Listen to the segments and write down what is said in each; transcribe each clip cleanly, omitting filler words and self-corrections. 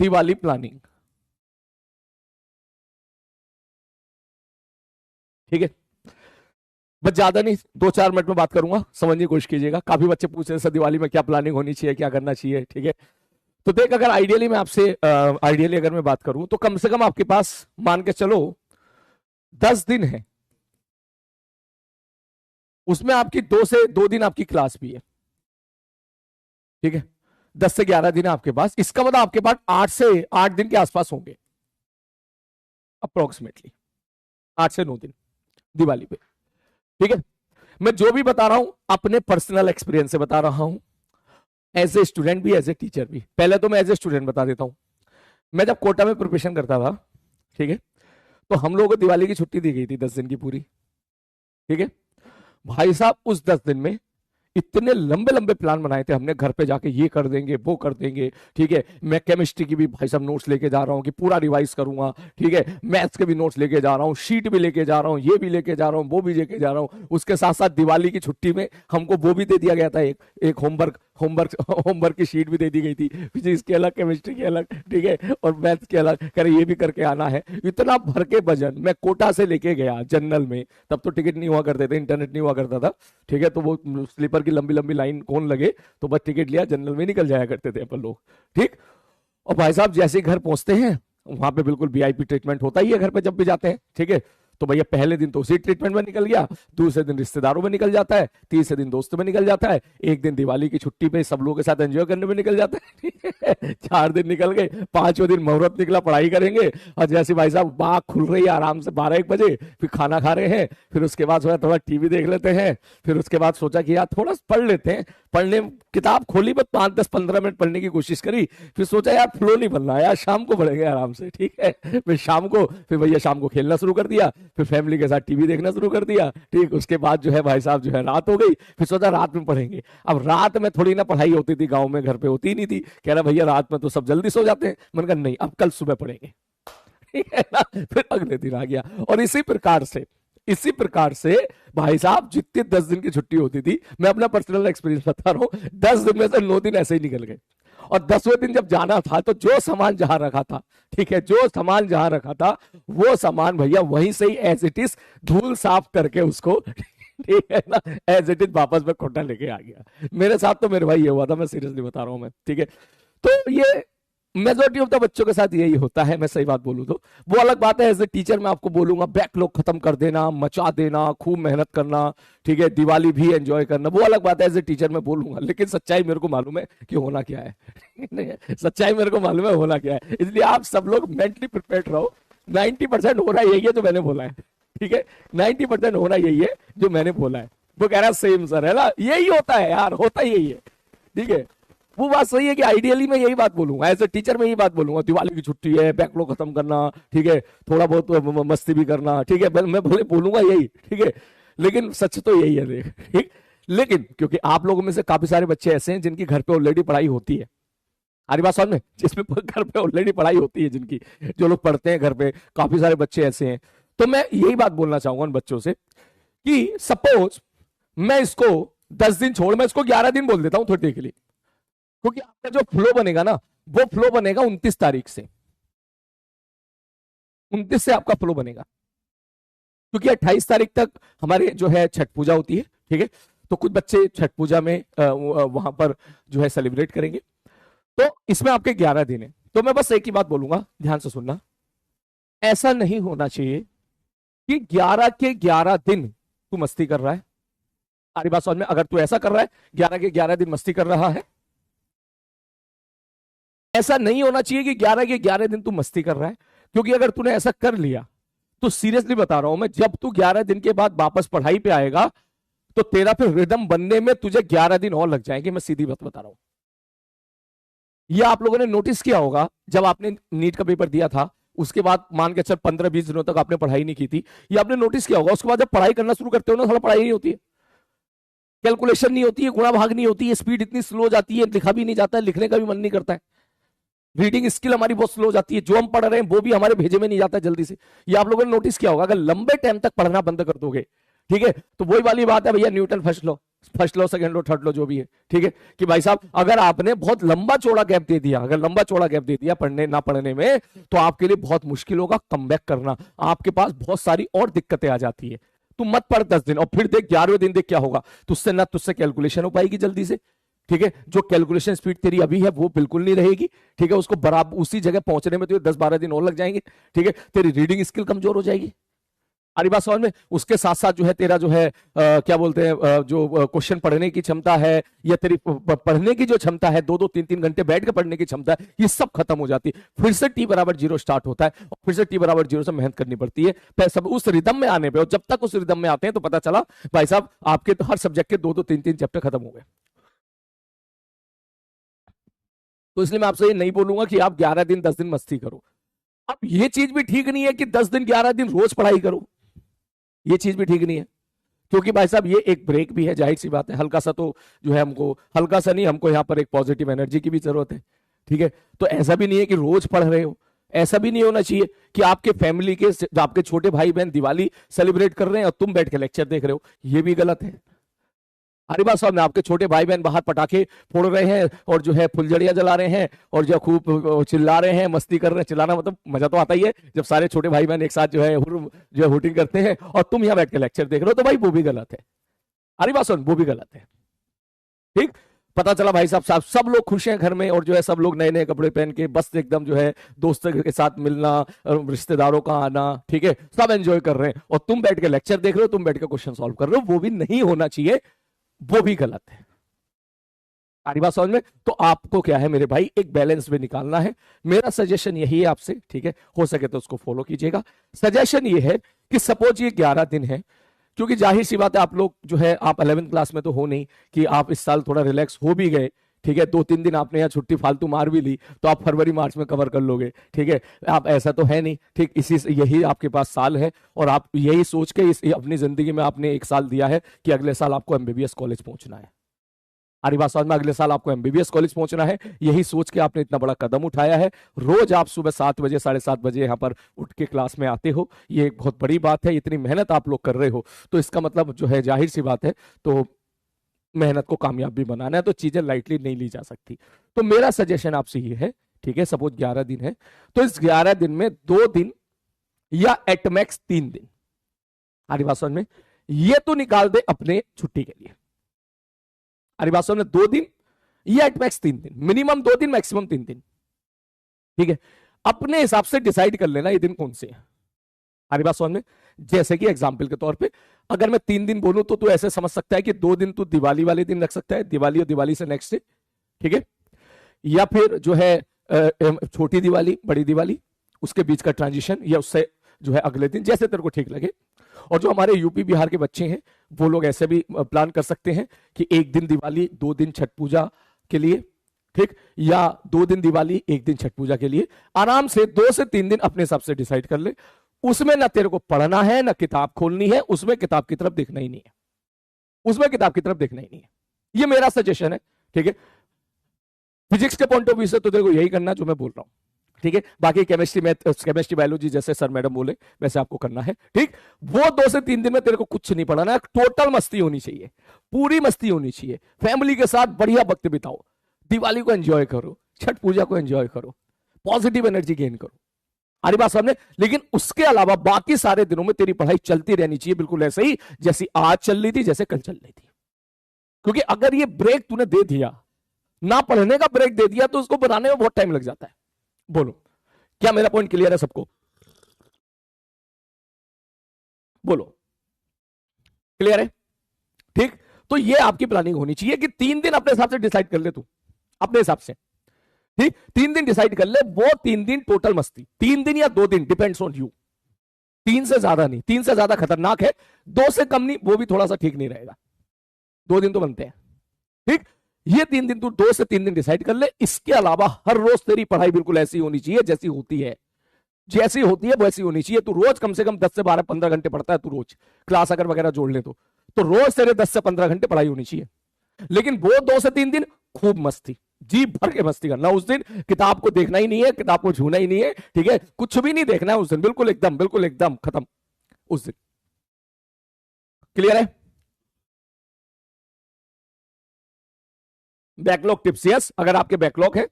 Diwali planning. ठीक है, बस ज्यादा नहीं, 2-4 मिनट में बात करूंगा, समझने की कोशिश कीजिएगा। काफी बच्चे पूछ रहे हैं सर दिवाली में क्या प्लानिंग होनी चाहिए, क्या करना चाहिए। ठीक है, तो देख, अगर आइडियली मैं आपसे आइडियली अगर मैं बात करूं तो कम से कम आपके पास मान के चलो 10 दिन है, उसमें आपकी 2 दिन आपकी क्लास भी है। ठीक है, 10 से 11 दिन है आपके पास, इसका मतलब आपके पास 8 से 8 दिन के आसपास होंगे अप्रोक्सीमेटली, 8 से 9 दिन दिवाली पे। ठीक है, मैं जो भी बता रहा हूं अपने पर्सनल एक्सपीरियंस से बता रहा हूं, एज ए स्टूडेंट भी एज ए टीचर भी। पहले तो मैं एज ए स्टूडेंट बता देता हूं। मैं जब कोटा में प्रिपरेशन करता था, ठीक है, तो हम लोगों को दिवाली की छुट्टी दी गई थी 10 दिन की पूरी। ठीक है, भाई साहब उस 10 दिन में इतने लंबे लंबे प्लान बनाए थे हमने, घर पे जाके ये कर देंगे वो कर देंगे। ठीक है, मैं केमिस्ट्री की भी भाई साहब नोट्स लेके जा रहा हूँ कि पूरा रिवाइज करूंगा। ठीक है, मैथ्स के भी नोट्स लेके जा रहा हूँ, शीट भी लेके जा रहा हूँ, ये भी लेके जा रहा हूँ, वो भी लेके जा रहा हूँ। उसके साथ साथ दिवाली की छुट्टी में हमको वो भी दे दिया गया था, एक होमवर्क होमवर्क होमवर्क की शीट भी दे दी गई थी, फिजिक्स की अलग, केमिस्ट्री की अलग, ठीक है, और मैथ्स की अलग, कह रहे ये भी करके आना है। इतना भर के वजन मैं कोटा से लेके गया जनरल में, तब तो टिकट नहीं हुआ करते थे, इंटरनेट नहीं हुआ करता था। ठीक है, तो वो स्लीपर की लंबी लंबी लाइन कौन लगे, तो बस टिकट लिया, जनरल में निकल जाया करते थे अपन लोग। ठीक, और भाई साहब जैसे घर पहुंचते हैं वहां पे बिल्कुल वीआईपी ट्रीटमेंट होता ही है घर पे जब भी जाते हैं। ठीक है, तो भैया पहले दिन तो उसी ट्रीटमेंट में निकल गया, दूसरे दिन रिश्तेदारों में निकल जाता है, तीसरे दिन दोस्तों में निकल जाता है, एक दिन दिवाली की छुट्टी पे सब लोगों के साथ एंजॉय करने में निकल जाता है। ठीक है, 4 दिन निकल गए, 5वें दिन मुहूर्त निकला, पढ़ाई करेंगे, और जैसे भाई साहब बाग खुल रही है आराम से 12-1 बजे, फिर खाना खा रहे हैं, फिर उसके बाद थोड़ा टीवी देख लेते हैं, फिर उसके बाद सोचा कि यार थोड़ा पढ़ लेते हैं। पढ़ने किताब खोली, बस 5-10-15 मिनट पढ़ने की कोशिश करी, फिर सोचा यार फ्लो नहीं बनना है यार, शाम को पढ़ेंगे आराम से। ठीक है, फिर शाम को, फिर भैया शाम को खेलना शुरू कर दिया, फिर फैमिली के साथ टीवी देखना शुरू कर दिया। ठीक, उसके बाद जो है भाई साहब जो है रात हो गई, फिर सोचा रात में पढ़ेंगे। अब रात में थोड़ी ना पढ़ाई होती थी, गांव में घर पे होती नहीं थी। कह रहा भैया रात में तो सब जल्दी सो जाते हैं। मैंने कहा नहीं, अब कल सुबह पढ़ेंगे। ठीक है ना, फिर अगले दिन आ गया, और इसी प्रकार से भाई साहब जितनी 10 दिन की छुट्टी होती थी, मैं अपना पर्सनल एक्सपीरियंस बता रहा हूं, 10 दिन में से 9 दिन ऐसे ही निकल गए। और 10वें दिन जब जाना था तो जो सामान जहां रखा था, ठीक है, जो सामान जहां रखा था वो सामान भैया वहीं से ही एज इट इज धूल साफ करके उसको, ठीक है ना, एज इट इज वापस में कोटा लेके आ गया। मेरे साथ तो मेरे भाई ये हुआ था, मैं सीरियसली बता रहा हूं मैं। ठीक है, तो ये मेजोरिटी ऑफ द बच्चों के साथ यही होता है, मैं सही बात बोलूं तो। वो अलग बात है, एज ए टीचर मैं आपको बोलूंगा बैकलॉग खत्म कर देना, मचा देना, खूब मेहनत करना, ठीक है, दिवाली भी एंजॉय करना, वो अलग बात है, एज ए टीचर मैं बोलूंगा। लेकिन सच्चाई मेरे को मालूम है कि होना क्या है। सच्चाई मेरे को मालूम है होना क्या है, इसलिए आप सब लोग मेंटली प्रिपेयर्ड रहो। 90% होना यही है जो मैंने बोला है। ठीक है, 90% होना यही है जो मैंने बोला है। वो कह रहा है सेम सर, है ना, यही होता है यार, होता यही है। ठीक है, वो बात सही है कि आइडियली मैं यही बात बोलूंगा, एज ए टीचर मैं यही बात बोलूंगा, दिवाली की छुट्टी है, बैकलॉग खत्म करना, ठीक है, थोड़ा बहुत मस्ती भी करना, ठीक है, मैं भले बोलूंगा यही। ठीक है, लेकिन सच तो यही है। ठीक, लेकिन क्योंकि आप लोगों में से काफी सारे बच्चे ऐसे हैं जिनकी घर पे ऑलरेडी पढ़ाई होती है, हमारी बात समझ में, जिसमें घर पे ऑलरेडी पढ़ाई होती है, जिनकी, जो लोग पढ़ते हैं घर पे, काफी सारे बच्चे ऐसे हैं। तो मैं यही बात बोलना चाहूंगा उन बच्चों से कि सपोज मैं इसको 10 दिन छोड़, मैं इसको 11 दिन बोल देता हूं थोड़ी देर के लिए, क्योंकि आपका जो फ्लो बनेगा ना, वो फ्लो बनेगा 29 तारीख से, 29 से आपका फ्लो बनेगा, क्योंकि 28 तारीख तक हमारे जो है छठ पूजा होती है। ठीक है, तो कुछ बच्चे छठ पूजा में वहां पर जो है सेलिब्रेट करेंगे, तो इसमें आपके 11 दिन है। तो मैं बस एक ही बात बोलूंगा, ध्यान से सुनना, ऐसा नहीं होना चाहिए कि 11 के 11 दिन तू मस्ती कर रहा है। सारी बात समझ में, अगर तू ऐसा कर रहा है 11 के 11 दिन मस्ती कर रहा है, ऐसा नहीं होना चाहिए कि 11 के 11 दिन तू मस्ती कर रहा है, क्योंकि अगर तूने ऐसा कर लिया तो सीरियसली बता रहा हूं मैं, जब तू 11 दिन के बाद वापस पढ़ाई पे आएगा तो तेरा फिर रिदम बनने में तुझे 11 दिन और लग जाएंगे। मैं सीधी बात बता रहा हूं, ये आप लोगों ने नोटिस किया होगा, जब आपने नीट का पेपर दिया था उसके बाद मान के चल 15-20 दिनों तक आपने पढ़ाई नहीं की थी, ये आपने नोटिस किया होगा, उसके बाद जब पढ़ाई करना शुरू करते हो ना, थोड़ा पढ़ाई नहीं होती है, कैलकुलेशन नहीं होती है, गुणा भाग नहीं होती है, स्पीड इतनी स्लो हो जाती है, लिखा भी नहीं जाता है, लिखने का भी मन नहीं करता है, रीडिंग स्किल हमारी बहुत स्लो हो जाती है, जो हम पढ़ रहे हैं वो भी हमारे भेजे में नहीं जाता जल्दी से। ये आप लोगों ने नोटिस किया होगा, अगर लंबे टाइम तक पढ़ना बंद कर दोगे, ठीक है, तो वही वाली बात है भैया, न्यूटन फर्स्ट लॉ, फर्स्ट लो, सेकंड लो, थर्ड लो, जो भी है, ठीक है, कि भाई साहब अगर आपने बहुत लंबा चौड़ा गैप दे दिया, अगर लंबा चौड़ा गैप दे दिया पढ़ने ना पढ़ने में, तो आपके लिए बहुत मुश्किल होगा कमबैक करना, आपके पास बहुत सारी और दिक्कतें आ जाती है। तू मत पढ़ 10 दिन और फिर देख 11वें दिन देख क्या होगा, तुझसे ना तुझसे कैलकुलेशन हो पाएगी जल्दी से, ठीक है, जो कैलकुलेशन स्पीड तेरी अभी है वो बिल्कुल नहीं रहेगी, ठीक है, उसको बराबर उसी जगह पहुंचने में तो 10-12 दिन और लग जाएंगे, ठीक है, तेरी रीडिंग स्किल कमजोर हो जाएगी। हमारी बात समझ में, उसके साथ साथ जो है तेरा जो है क्या बोलते हैं जो क्वेश्चन पढ़ने की क्षमता है, या तेरी पढ़ने की जो क्षमता है, 2-2 3-3 घंटे बैठ के पढ़ने की क्षमता है, ये सब खत्म हो जाती है। फिर से T=0 स्टार्ट होता है और फिर से T=0 से मेहनत करनी पड़ती है, फिर सब उस रिदम में आने पे, और जब तक उस रिदम में आते हैं तो पता चला भाई साहब आपके तो हर सब्जेक्ट के 2-2 3-3 चैप्टर खत्म हो गए। तो इसलिए मैं आपसे ये नहीं बोलूंगा कि आप 11 दिन 10 दिन मस्ती करो। अब ये चीज भी ठीक नहीं है कि 10 दिन 11 दिन रोज पढ़ाई करो, ये चीज भी ठीक नहीं है, क्योंकि भाई साहब ये एक ब्रेक भी है, जाहिर सी बात है, हल्का सा तो जो है हमको, हल्का सा नहीं, हमको यहाँ पर एक पॉजिटिव एनर्जी की भी जरूरत है, ठीक है। तो ऐसा भी नहीं है कि रोज पढ़ रहे हो, ऐसा भी नहीं होना चाहिए कि आपके फैमिली के, आपके छोटे भाई बहन दिवाली सेलिब्रेट कर रहे हैं और तुम बैठ के लेक्चर देख रहे हो, ये भी गलत है। अरे बात साहब, आपके छोटे भाई बहन बाहर पटाखे फोड़ रहे हैं और जो है फुलझड़ियां जला रहे हैं और जो खूब चिल्ला रहे हैं, मस्ती कर रहे हैं, चिल्लाना मतलब मजा तो आता ही है जब सारे छोटे भाई बहन एक साथ जो है हुटिंग करते हैं, और तुम यहाँ बैठ के लेक्चर देख रहे हो, तो भाई वो भी गलत है। अरे बात सुन, वो भी गलत है, ठीक। पता चला भाई साहब सब लोग खुश हैं घर में, और जो है सब लोग नए नए कपड़े पहन के बस एकदम जो है दोस्तों के साथ मिलना, रिश्तेदारों का आना, ठीक है, सब एंजॉय कर रहे हैं, और तुम बैठ के लेक्चर देख रहे हो, तुम बैठ के क्वेश्चन सॉल्व कर रहे हो, वो भी नहीं होना चाहिए, वो भी गलत है। सारी बात समझ में, तो आपको क्या है मेरे भाई, एक बैलेंस में निकालना है। मेरा सजेशन यही है आपसे, ठीक है, हो सके तो उसको फॉलो कीजिएगा। सजेशन ये है कि सपोज ये 11 दिन है, क्योंकि जाहिर सी बात है आप लोग जो है, आप 11th क्लास में तो हो नहीं कि आप इस साल थोड़ा रिलैक्स हो भी गए, ठीक है, 2-3 दिन आपने यहाँ छुट्टी फालतू मार भी ली, तो आप फरवरी मार्च में कवर कर लोगे, ठीक है, आप ऐसा तो है नहीं, ठीक, इसी यही आपके पास साल है, और आप यही सोच के अपनी जिंदगी में आपने एक साल दिया है कि अगले साल आपको एमबीबीएस कॉलेज पहुंचना है। हमारी बात समझ में, अगले साल आपको एमबीबीएस कॉलेज पहुंचना है, यही सोच के आपने इतना बड़ा कदम उठाया है। रोज आप सुबह 7 बजे 7:30 बजे यहाँ पर उठ के क्लास में आते हो, ये एक बहुत बड़ी बात है, इतनी मेहनत आप लोग कर रहे हो, तो इसका मतलब जो है जाहिर सी बात है, तो मेहनत को कामयाब भी बनाना है, तो चीजें लाइटली नहीं ली जा सकती। तो मेरा सजेशन आपसे ये है, ठीक है, सपोज 11 दिन है, तो इस 11 दिन में 2 दिन या एटमैक्स 3 दिन, हमारी बात समझ में, ये तो निकाल दे अपने छुट्टी के लिए। हमारी बात समझ में, 2 दिन या एटमैक्स 3 दिन, मिनिमम 2 दिन मैक्सिमम 3 दिन, ठीक है, अपने हिसाब से डिसाइड कर लेना ये दिन कौन से है। हमारी बात समझ में, जैसे कि एग्जाम्पल के तौर पे अगर मैं 3 दिन बोलूं तो तू ऐसे समझ सकता है कि 2 दिन तू दिवाली वाले दिन रख सकता है, दिवाली और दिवाली से नेक्स्ट डे, ठीक है, या फिर जो है छोटी दिवाली बड़ी दिवाली उसके बीच का ट्रांजिशन, या उससे जो है अगले दिन, जैसे तेरे को ठीक लगे। और जो हमारे यूपी बिहार के बच्चे हैं वो लोग ऐसे भी प्लान कर सकते हैं कि 1 दिन दिवाली 2 दिन छठ पूजा के लिए, ठीक, या 2 दिन दिवाली 1 दिन छठ पूजा के लिए, आराम से 2 से 3 दिन अपने हिसाब से डिसाइड कर ले। उसमें ना तेरे को पढ़ना है ना किताब खोलनी है, उसमें किताब की तरफ देखना ही नहीं है, उसमें किताब की तरफ देखना ही नहीं है, ये मेरा सजेशन है, ठीक है। फिजिक्स के पॉइंट ऑफ व्यू से तो तेरे को यही करना जो मैं बोल रहा हूं, ठीक है, बाकी केमिस्ट्री मैथ केमिस्ट्री बायोलॉजी जैसे सर मैडम बोले वैसे आपको करना है, ठीक। वो 2 से 3 दिन में तेरे को कुछ नहीं पढ़ाना है, टोटल मस्ती होनी चाहिए, पूरी मस्ती होनी चाहिए, फैमिली के साथ बढ़िया वक्त बिताओ, दिवाली को एंजॉय करो, छठ पूजा को एंजॉय करो, पॉजिटिव एनर्जी गेन करो, हमारी बात सामने। लेकिन उसके अलावा बाकी सारे दिनों में तेरी पढ़ाई चलती रहनी चाहिए, बिल्कुल ऐसे ही जैसी आज चल रही थी, जैसे कल चल रही थी। क्योंकि अगर ये ब्रेक तूने दे दिया, ना पढ़ने का ब्रेक दे दिया, तो उसको बनाने में बहुत टाइम लग जाता है। बोलो, क्या मेरा पॉइंट क्लियर है सबको? बोलो, क्लियर है? ठीक, तो ये आपकी प्लानिंग होनी चाहिए कि 3 दिन अपने हिसाब से डिसाइड कर ले तू, अपने हिसाब से, ठीक, 3 दिन डिसाइड कर ले, वो 3 दिन टोटल मस्ती, 3 दिन या 2 दिन, डिपेंड्स ऑन यू, 3 से ज्यादा नहीं, 3 से ज्यादा खतरनाक है, 2 से कम नहीं, वो भी थोड़ा सा ठीक नहीं रहेगा, 2 दिन तो बनते हैं, ठीक। ये 3 दिन तू 2 से 3 दिन डिसाइड कर ले। इसके अलावा हर रोज तेरी पढ़ाई बिल्कुल ऐसी होनी चाहिए जैसी होती है, जैसी होती है वैसी होनी चाहिए। तू रोज कम से कम 10 से 12 15 घंटे पढ़ता है, तू रोज क्लास अगर वगैरह जोड़ ले तो रोज तेरे 10 से 15 घंटे पढ़ाई होनी चाहिए। लेकिन वो 2 से 3 दिन खूब मस्ती, जी भर के मस्ती करना। उस दिन किताब को देखना ही नहीं है, किताब को छूना ही नहीं है, ठीक है, कुछ भी नहीं देखना है उस दिन, बिल्कुल एकदम खत्म उस दिन। क्लियर है? बैकलॉग टिप्स, यस, अगर आपके बैकलॉग है,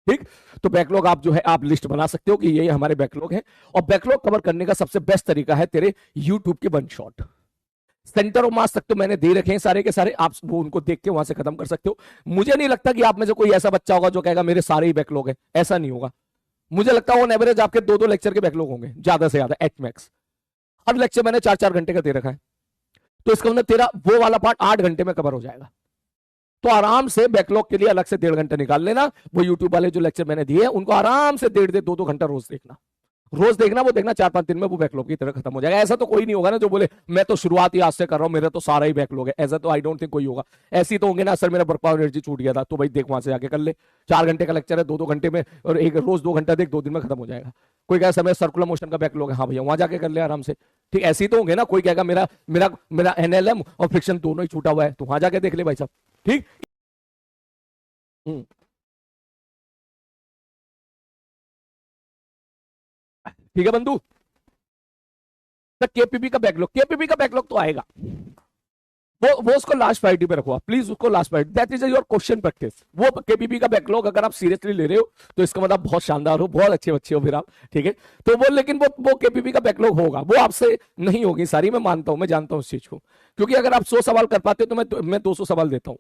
ठीक, तो बैकलॉग आप जो है आप लिस्ट बना सकते हो कि ये हमारे बैकलॉग है। और बैकलॉग कवर करने का सबसे बेस्ट तरीका है तेरे यूट्यूब के one shot. Centre of mass तक तो मैंने दे रखे हैं सारे के सारे, आप वो उनको देख के वहां से खत्म कर सकते हो। मुझे नहीं लगता कि आप में से कोई ऐसा बच्चा होगा जो कहेगा मेरे सारे ही बैकलॉग है, ऐसा नहीं होगा। मुझे लगता है ऑन एवरेज आपके 2-2 लेक्चर के बैकलॉग होंगे ज्यादा से ज्यादा, एट मैक्स। हर लेक्चर मैंने 4-4 घंटे का दे रखा है, तो इसका मतलब तेरा वो वाला पार्ट 8 घंटे में कवर हो जाएगा। तो आराम से बैकलॉग के लिए अलग से 1.5 घंटा निकाल लेना। वो यूट्यूब वाले जो लेक्चर मैंने दिए उनको आराम से 1.5-2 घंटा रोज देखना, रोज देखना। वो देखना 4-5 दिन में वो बैकलॉग की तरह खत्म हो जाएगा। ऐसा तो कोई नहीं होगा ना जो बोले मैं तो शुरुआत ही आज से कर रहा हूं, मेरा तो सारा ही बैकलॉग है, ऐसा तो आई डोंट थिंक कोई होगा। ऐसी तो होंगे ना, सर मेरा वर्कआउट एनर्जी छूट गया था, तो भाई देख वहां से जाके कर ले। 4 घंटे का लेक्चर है, 2-2 घंटे में, और एक रोज 2 घंटा देख, 2 दिन में खत्म हो जाएगा। कोई कहेगा समय सर्कुलर मोशन का बैकलॉग है, हाँ भैया वहां जाके कर ले आराम से, ठीक। ऐसे तो होंगे ना, कोई कहेगा मेरा मेरा मेरा एनएलएम और फ्रिक्शन दोनों ही छूटा हुआ है, तो वहां जाके देख ले भाई साहब, ठीक। ठीक है बंधु। तो केपीपी का बैकलॉग तो आएगा, वो उसको लास्ट प्रायोरिटी पे रखो प्लीज, उसको last priority, that is your question practice. वो केपीपी का बैकलॉग अगर आप सीरियसली ले रहे हो तो इसका मतलब बहुत शानदार हो, बहुत अच्छे बच्चे हो फिर आप, ठीक है। तो वो, लेकिन वो केपीपी का बैकलॉग होगा, वो आपसे नहीं होगी सारी, मैं मानता हूं, मैं जानता हूं इस चीज को। क्योंकि अगर आप 100 सवाल कर पाते हो तो मैं 200 सवाल देता हूं।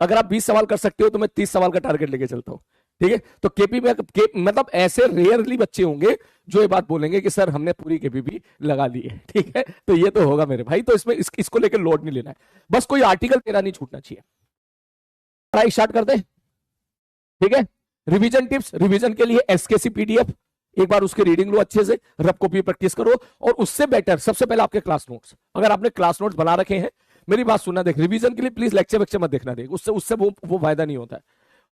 अगर आप 20 सवाल कर सकते हो तो मैं 30 सवाल का टारगेट लेके चलता हूं, ठीक है। तो केपी में मतलब ऐसे रेयरली बच्चे होंगे जो ये बात बोलेंगे कि सर हमने पूरी केपीपी लगा ली है, ठीक है। तो ये तो होगा मेरे भाई, तो इसमें इसको लेकर लोड नहीं लेना है, बस कोई आर्टिकल तेरा नहीं छूटना चाहिए। पढ़ाई स्टार्ट कर दे, ठीक है। रिवीजन टिप्स, रिवीजन के लिए एसकेसी पीडीएफ, एक बार उसकी रीडिंग लो अच्छे से, रफ कॉपी प्रैक्टिस करो। और उससे बेटर सबसे पहले आपके क्लास नोट्स, अगर आपने क्लास नोट्स बना रखे हैं, मेरी बात सुनना, देख रिवीजन के लिए प्लीज लेक्चर वेक्चर मत देखना, देख उससे वो फायदा नहीं होता है।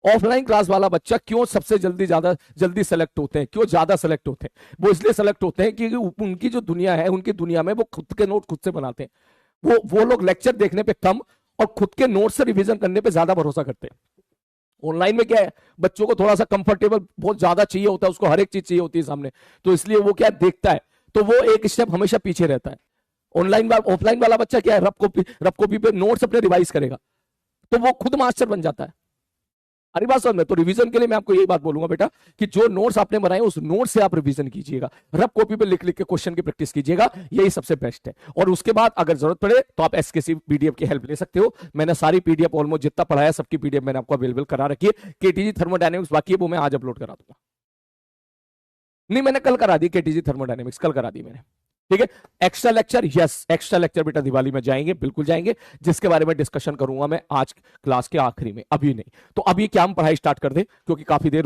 ऑफलाइन क्लास वाला बच्चा क्यों सबसे जल्दी सेलेक्ट होते हैं, क्यों ज्यादा सेलेक्ट होते हैं? वो इसलिए सेलेक्ट होते हैं कि उनकी जो दुनिया है, उनकी दुनिया में वो खुद के नोट खुद से बनाते हैं। वो लोग लेक्चर देखने पे कम और खुद के नोट से रिवीजन करने पे ज्यादा भरोसा करते हैं। ऑनलाइन में क्या है, बच्चों को थोड़ा सा कंफर्टेबल बहुत ज्यादा चाहिए होता है, उसको हर एक चीज चाहिए होती है सामने, तो इसलिए वो क्या देखता है, तो वो एक स्टेप हमेशा पीछे रहता है। ऑफलाइन वाला बच्चा क्या है, रफ कॉपी पे नोट्स अपने रिवाइज करेगा, तो वो खुद मास्टर बन जाता है। अरे बात समझ में, तो रिवीजन के लिए मैं आपको यही बात बोलूंगा बेटा कि जो नोट्स आपने बनाए उस नोट से आप रिवीजन कीजिएगा, रफ कॉपी पे लिख लिख के क्वेश्चन की प्रैक्टिस कीजिएगा, यही सबसे बेस्ट है। और उसके बाद अगर जरूरत पड़े तो आप एसकेसी पीडीएफ की हेल्प ले सकते हो। मैंने सारी पीडीएफ ऑलमोस्ट जितना पढ़ाया सबकी पीडीएफ मैंने आपको अवेलेबल करा रखी है। केटीजी थर्मोडायनेमिक्स बाकी है, वो मैं आज अपलोड करा दूंगा। नहीं, मैंने कल करा दी केटीजी थर्मोडायनेमिक्स, कल करा दी मैंने, ठीक है। Extra lecture, yes extra lecture बेटा दिवाली में जाएंगे, बिल्कुल जाएंगे, जिसके बारे में डिस्कशन करूंगा मैं आज क्लास के आखिरी में, अभी नहीं। तो अभी क्या हम पढ़ाई स्टार्ट कर दें, क्योंकि काफी देर